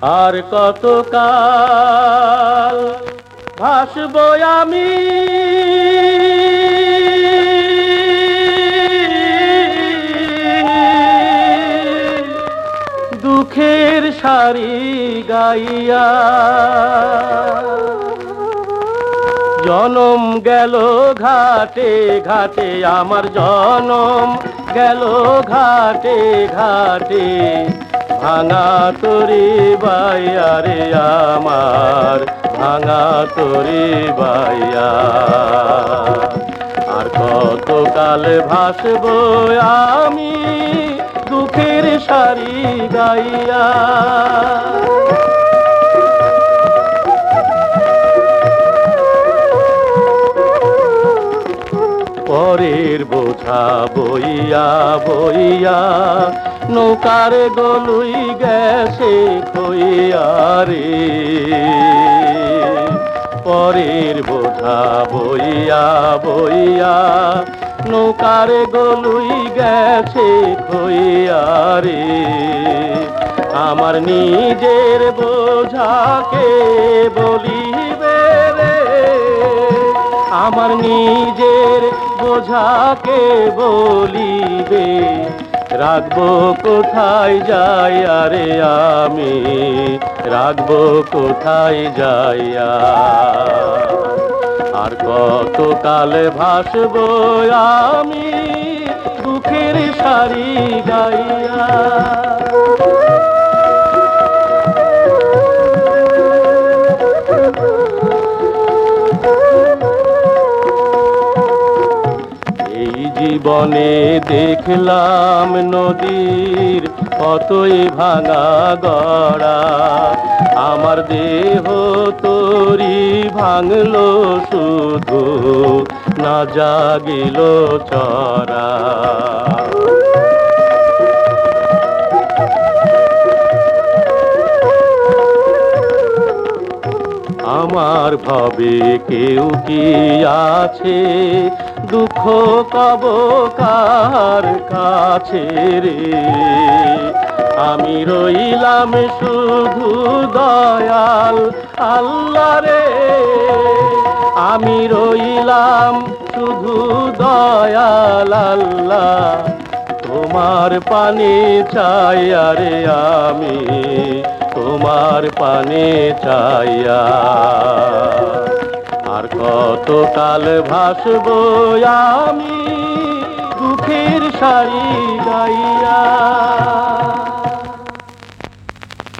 আর কতকাল ভাসবো আমি দুঃখের সারি গাইয়া। জনম গেল ঘাটে ঘাটে, আমার জনম গেল ঘাটে ঘাটে, ভাঙা তরি বাইয়া রে আমার ভাঙা তরি বাইয়া। আর কতকাল ভাসবো আমি দুঃখের সারি গাইয়া। পরের বোঝা বইয়া বইয়া নৌকার গলুই গেছে খইয়া রে। পরের বোঝা বইয়া বইয়া নৌকার গলুই গেছে খইয়া রে। আমার নিজের বোঝাকে বলিবে রে, আমার নিজের বোঝাকে বলিবে। রাখবো কোথায় যাইয়া রে আমি, রাখবো কোথায় যাইয়া। আর কতকাল ভাসবো আমি দুঃখের সারি গাইয়া। জীবনে দেখলাম নদীর কতই ভাঙা গড়া, আমার দেহ তোরি ভাঙলো শুধু না জাগিল চরা। আমার ভাবে কেউ কি আছে, দুঃখ কব কার কাছে রে। আমি রইলাম শুধু দয়াল আল্লাহ রে, আমি রইলাম শুধু দয়াল আল্লাহ। তোমার পানে চাইয়া রে আমি, তোমার পানে চাইয়া। আর কতকাল ভাসবো আমি দুঃখের সারি গাইয়া।